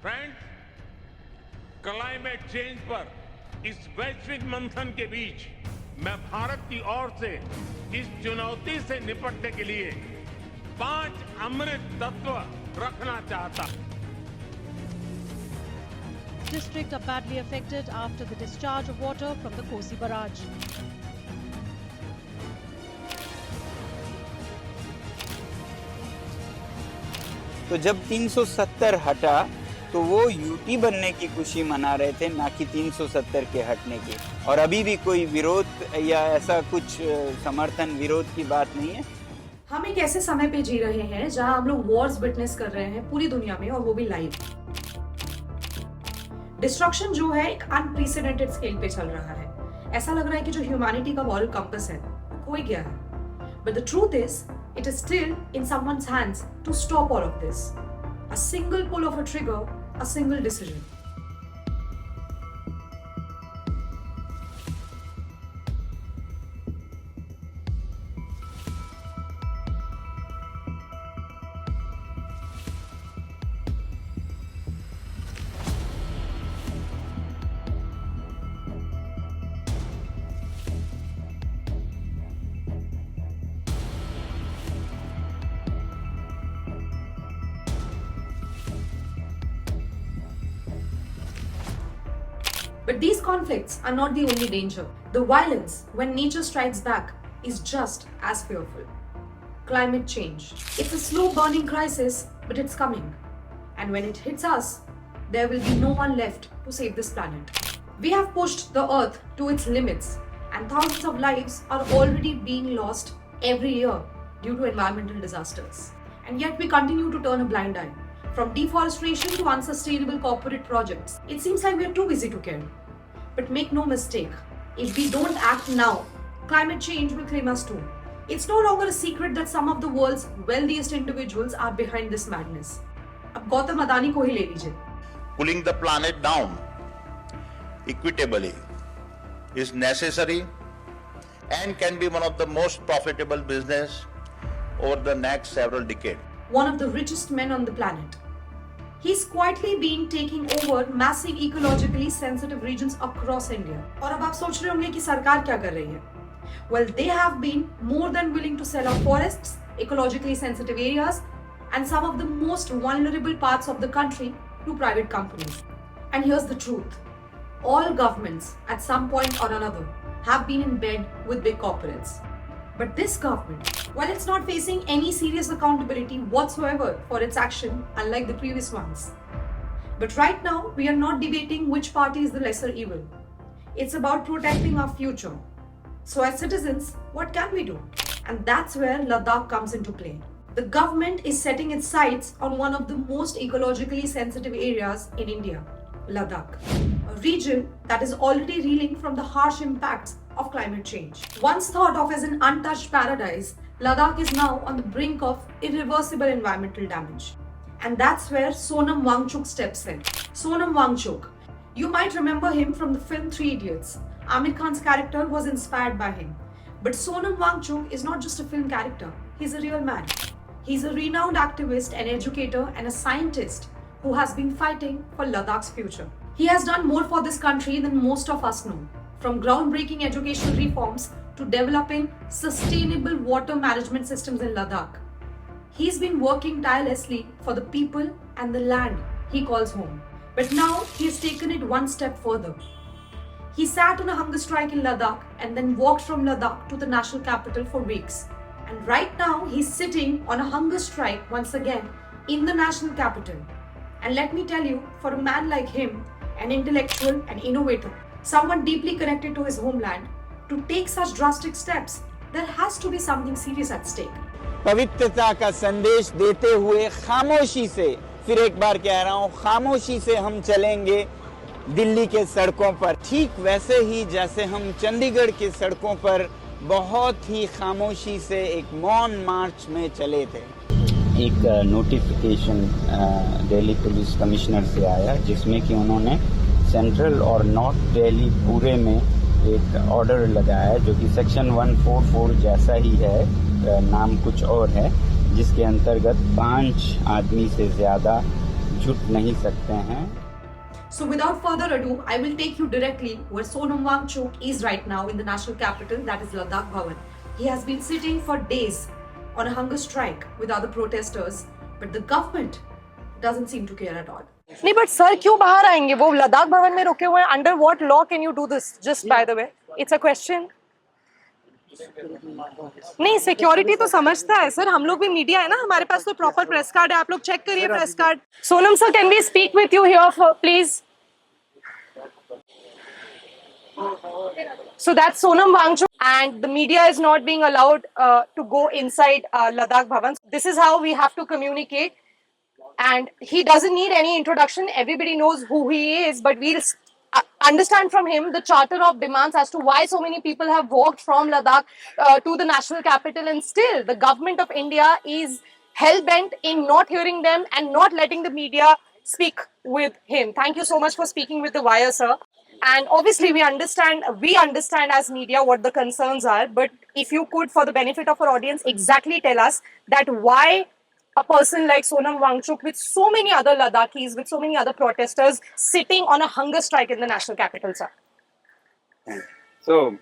Friends, climate change पर इस वैश्विक मंथन के बीच मैं भारत की ओर से इस चुनौती से निपटने के लिए 5 अमृत तत्व रखना चाहता हूं। District are badly affected after the discharge of water from the Kosi barrage. तो जब 370 हटा तो वो यूटी बनने की खुशी मना रहे थे, ना कि 370 के हटने की। और अभी भी कोई विरोध या ऐसा कुछ समर्थन विरोध की बात नहीं है। हम एक ऐसे समय पे जी रहे हैं जहां हम लोग वॉर्स विटनेस कर रहे हैं पूरी दुनिया में, और वो भी लाइव। डिस्ट्रक्शन जो है एक अनप्रेसिडेंटेड स्केल पे चल रहा है। ऐसा लग रहा है कि जो ह्यूमैनिटी का मॉरल कंपास है वो खो गया है। But the truth is it is still in someone's hands to stop all of this. A single pull of a trigger, a single decision. But these conflicts are not the only danger. The violence, when nature strikes back, is just as fearful. Climate change. It's a slow burning crisis, but it's coming. And when it hits us, there will be no one left to save this planet. We have pushed the earth to its limits, and thousands of lives are already being lost every year due to environmental disasters. And yet we continue to turn a blind eye. From deforestation to unsustainable corporate projects, it seems like we are too busy to care. But make no mistake, if we don't act now, climate change will claim us too. It's no longer a secret that some of the world's wealthiest individuals are behind this madness. अब गौतम अदानी को ही ले लीजिए। Pulling the planet down equitably is necessary and can be one of the most profitable business over the next several decades. One of the richest men on the planet. He's quietly been taking over massive ecologically sensitive regions across India. और अब आप सोच रहे होंगे कि सरकार क्या कर रही है? Well, they have been more than willing to sell off forests, ecologically sensitive areas, and some of the most vulnerable parts of the country to private companies. And here's the truth. All governments, at some point or another, have been in bed with big corporates. But this government, while it's not facing any serious accountability whatsoever for its action, unlike the previous ones. But right now, we are not debating which party is the lesser evil. It's about protecting our future. So as citizens, what can we do? And that's where Ladakh comes into play. The government is setting its sights on one of the most ecologically sensitive areas in India, Ladakh, a region that is already reeling from the harsh impacts of climate change. Once thought of as an untouched paradise, Ladakh is now on the brink of irreversible environmental damage. And that's where Sonam Wangchuk steps in. Sonam Wangchuk. You might remember him from the film Three Idiots. Amir Khan's character was inspired by him. But Sonam Wangchuk is not just a film character. He's a real man. He's a renowned activist, an educator, and a scientist who has been fighting for Ladakh's future. He has done more for this country than most of us know. From groundbreaking educational reforms to developing sustainable water management systems in Ladakh. He's been working tirelessly for the people and the land he calls home. But now he has taken it one step further. He sat on a hunger strike in Ladakh and then walked from Ladakh to the national capital for weeks. And right now he's sitting on a hunger strike once again in the national capital. And let me tell you, for a man like him, an intellectual and innovator, someone deeply connected to his homeland, to take such drastic steps, there has to be something serious at stake. पवित्रता का संदेश देते हुए खामोशी से, फिर एक बार कह रहा हूँ, खामोशी से हम चलेंगे दिल्ली के सड़कों पर, ठीक वैसे ही जैसे हम चंडीगढ़ के सड़कों पर बहुत ही खामोशी से एक मौन मार्च में चले थे। एक नोटिफिकेशन दिल्ली पुलिस कमिश्नर से आया जिसमें कि उन्होंने सेंट्रल और नॉर्थ दिल्ली पूरे में एक ऑर्डर लगाया जो कि सेक्शन 144 जैसा ही है, नाम कुछ और है, जिसके अंतर्गत 5 आदमी से ज़्यादा छुट नहीं सकते हैं। So without further ado, I will take you directly where Sonam Wangchuk is right now in the national capital, that is Ladakh Bhavan. He has been sitting for days on a hunger strike with other protesters, but the government doesn't seem to care at all. नहीं but sir क्यों बाहर आएंगे? वो लद्दाख भवन में रुके हुए हैं. Under what law can you do this? Just by the way, it's a question. नहीं, सिक्योरिटी तो समझता है सर. हम लोग भी मीडिया है ना, हमारे पास तो प्रॉपर प्रेस कार्ड है. आप लोग चेक करिए press card. Sonam sir, can we speak with you here please? So that's Sonam Wangchuk, and the media is not being allowed to go inside Ladakh Bhavan. This is how we have to communicate, and he doesn't need any introduction. Everybody knows who he is, but we'll understand from him the charter of demands as to why so many people have walked from Ladakh to the national capital, and still the government of India is hell-bent in not hearing them and not letting the media speak with him. Thank you so much for speaking with the Wire, sir. And obviously we understand as media what the concerns are, but if you could, for the benefit of our audience, exactly tell us that why a person like Sonam Wangchuk with so many other Ladakhis, with so many other protesters sitting on a hunger strike in the national capital, sir. So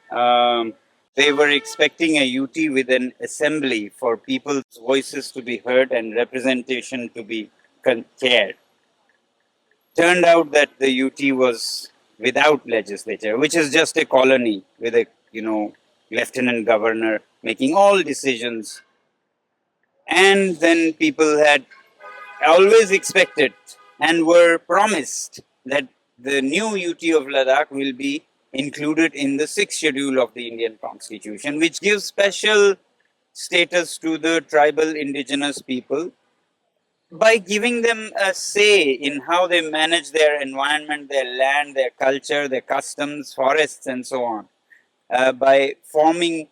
they were expecting a UT with an assembly for people's voices to be heard and representation to be cared. Turned out that the UT was without legislature, which is just a colony with a, lieutenant governor making all decisions. And then people had always expected and were promised that the new UT of Ladakh will be included in the 6th schedule of the Indian Constitution, which gives special status to the tribal indigenous people by giving them a say in how they manage their environment, their land, their culture, their customs, forests, and so on, by forming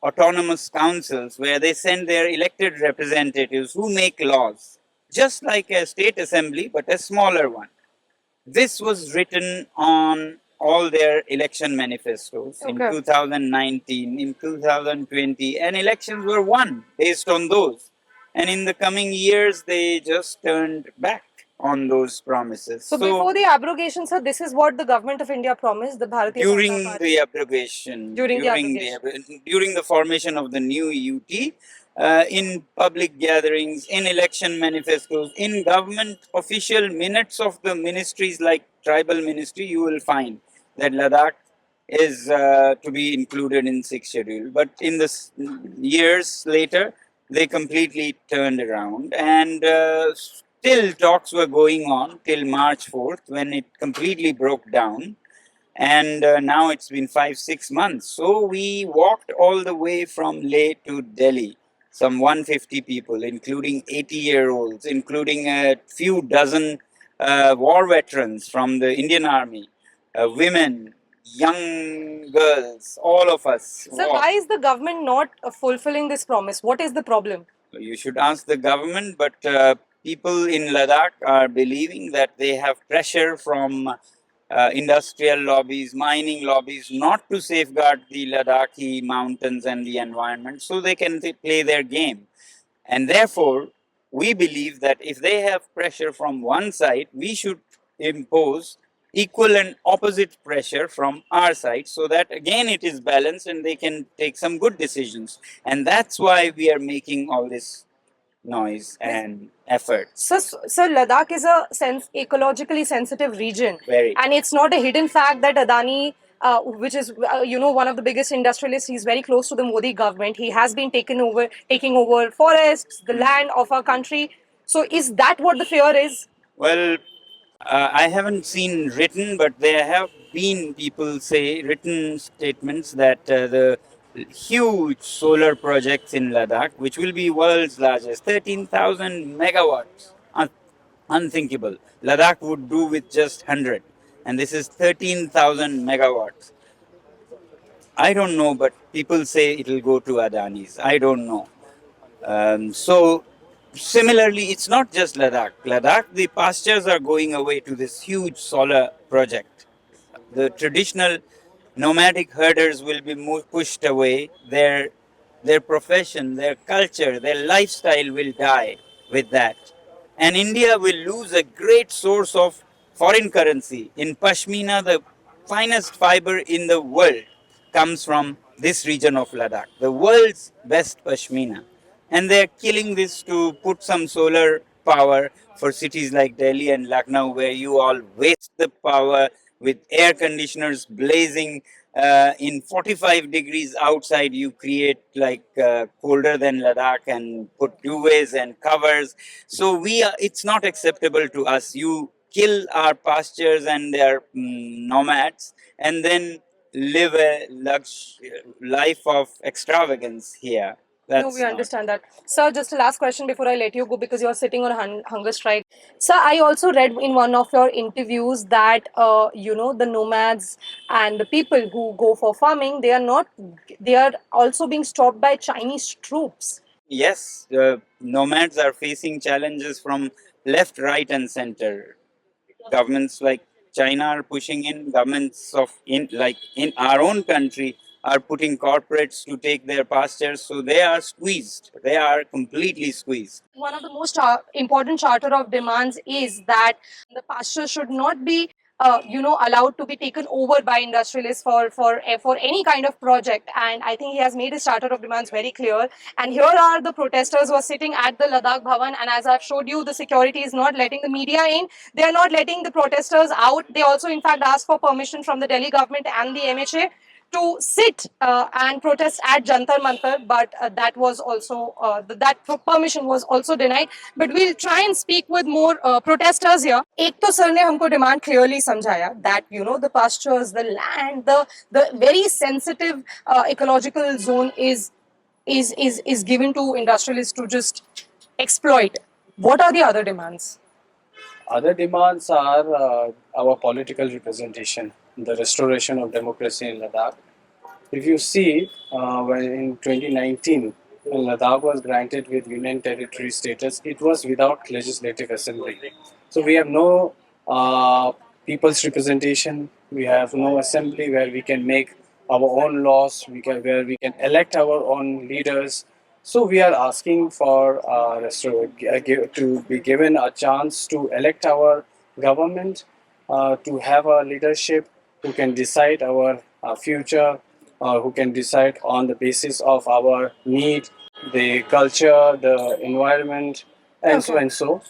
autonomous councils where they send their elected representatives who make laws, just like a state assembly, but a smaller one. This was written on all their election manifestos in 2019, in 2020, and elections were won based on those. And in the coming years, they just turned back on those promises. So before the abrogation, sir, this is what the government of India promised, the Bharatiya during Janata Party. the abrogation, during the formation of the new UT, in public gatherings, in election manifestos, in government official minutes of the ministries like tribal ministry, you will find that Ladakh is to be included in 6th schedule. But in the years later, they completely turned around, and still talks were going on till March 4th when it completely broke down. And now it's been 5-6 months. So we walked all the way from Leh to Delhi, some 150 people, including 80-year-olds, including a few dozen war veterans from the Indian Army, women, young girls, all of us. Sir, why is the government not fulfilling this promise? What is the problem? You should ask the government, but people in Ladakh are believing that they have pressure from industrial lobbies, mining lobbies, not to safeguard the Ladakhi mountains and the environment, so they can play their game. And therefore, we believe that if they have pressure from one side, we should impose equal and opposite pressure from our side, so that again it is balanced and they can take some good decisions. And that's why we are making all this noise and effort. Sir, Ladakh is a ecologically sensitive region. Very. And it's not a hidden fact that Adani, which is one of the biggest industrialists, he's very close to the Modi government. He has been taking over forests, the land of our country. So is that what the fear is? Well, I haven't seen written, but there have been people say written statements that the huge solar projects in Ladakh, which will be world's largest, 13,000 megawatts, unthinkable. Ladakh would do with just 100, and this is 13,000 megawatts. I don't know, but people say it will go to Adani's. I don't know. So similarly, it's not just Ladakh. Ladakh, the pastures are going away to this huge solar project. The traditional nomadic herders will be pushed away. Their profession, their culture, their lifestyle will die with that. and India will lose a great source of foreign currency. In Pashmina, the finest fiber in the world comes from this region of Ladakh, the world's best Pashmina. And they're killing this to put some solar power for cities like Delhi and Lucknow, where you all waste the power with air conditioners blazing in 45 degrees outside. You create like colder than Ladakh and put duvets and covers. So it's not acceptable to us. You kill our pastures and their nomads, and then live a life of extravagance here. No, we understand that. Sir, just a last question before I let you go, because you're sitting on a hunger strike. Sir, I also read in one of your interviews that, the nomads and the people who go for farming, they are also being stopped by Chinese troops. Yes, nomads are facing challenges from left, right, and center. Governments like China are pushing in. Governments in our own country are putting corporates to take their pastures. So they are squeezed. They are completely squeezed. One of the most important charter of demands is that the pasture should not be allowed to be taken over by industrialists for any kind of project. And I think he has made his charter of demands very clear. And here are the protesters who are sitting at the Ladakh Bhavan, and as I've showed you, the security is not letting the media in. They are not letting the protesters out. They also in fact asked for permission from the Delhi government and the MHA to sit and protest at Jantar Mantar, but that was also that permission was also denied. But we'll try and speak with more protesters here. एक तो sir ने हमको demand clearly समझाया that the pastures, the land, the very sensitive ecological zone is given to industrialists to just exploit. What are the other demands? Other demands are our political representation, the restoration of democracy in Ladakh. If you see, when in 2019, when Ladakh was granted with Union Territory status, it was without legislative assembly. So we have no people's representation. We have no assembly where we can make our own laws. Where we can elect our own leaders. So we are asking for to be given a chance to elect our government, to have a leadership who can decide our future, who can decide on the basis of our need, the culture, the environment, and so and so.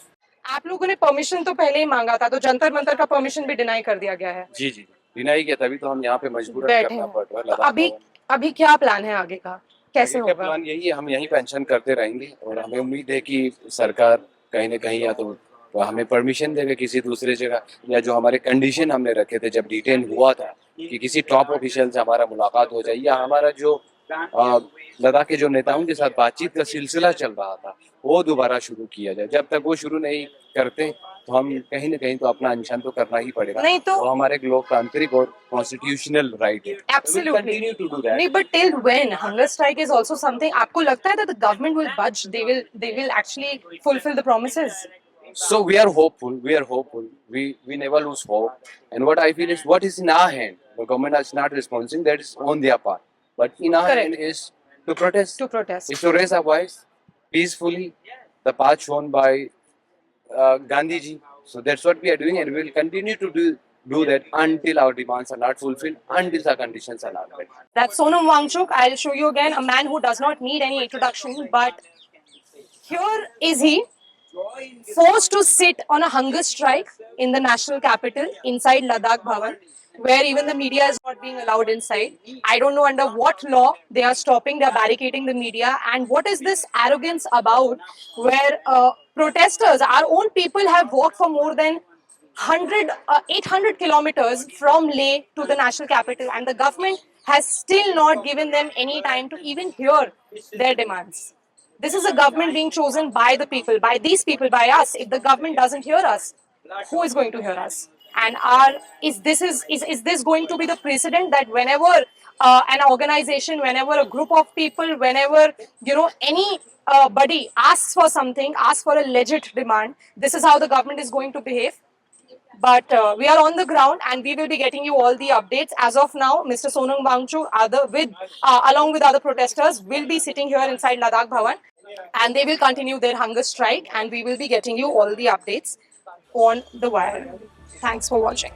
आप लोगों ने permission तो पहले ही मांगा था, तो जंतर मंतर का permission भी डिनाई कर दिया गया है. जी जी, डिनाई किया, तभी तो हम यहाँ पे मजबूर करना पड़ रहा है. तो अभी क्या प्लान है आगे का, कैसे होगा? प्लान यही है, हम यही पेंशन करते रहेंगे और हमें उम्मीद है कि सरकार कहीं ना कहीं या तो हमें परमिशन देगा किसी दूसरे जगह, या जो हमारे कंडीशन हमने रखे थे जब डिटेन हुआ था कि किसी टॉप ऑफिशियल से हमारा मुलाकात हो जाए, या हमारा जो लद्दाख के जो नेताओं के साथ बातचीत का सिलसिला चल रहा था वो दोबारा शुरू किया जाए. जब तक वो शुरू नहीं करते तो हम कहीं ना कहीं तो अपना अनशन तो करना ही पड़ेगा. नहीं तो हमारे एक लोकतांत्रिक और कॉन्स्टिट्यूशनल राइट है. Absolutely. नहीं, but till when? Hunger strike is also something. आपको लगता है that the government will budge? They will actually fulfill the promises? So we are hopeful. We never lose hope. And what I feel is what is in our hand. The government is not responding. That is on their part. But in our hand is to protest. Is to raise our voice peacefully. The path shown by Gandhiji. So that's what we are doing, and we will continue to do that until our demands are not fulfilled, until our conditions are not met. That's Sonam Wangchuk. I'll show you again a man who does not need any introduction, but here is he, forced to sit on a hunger strike in the national capital inside Ladakh Bhavan, where even the media is not being allowed inside. I don't know under what law they are stopping, they are barricading the media. And what is this arrogance about, where protesters, our own people, have walked for more than 800 kilometers from Leh to the national capital, and the government has still not given them any time to even hear their demands. This is a government being chosen by the people, by these people, by us. If the government doesn't hear us, who is going to hear us? And is this going to be the precedent that whenever an organization, whenever a group of people, whenever anybody asks for something, asks for a legit demand, this is how the government is going to behave? But we are on the ground and we will be getting you all the updates. As of now, Mr. Sonam Wangchuk, along with other protesters, will be sitting here inside Ladakh Bhavan. and they will continue their hunger strike, and we will be getting you all the updates on the wire. Thanks for watching.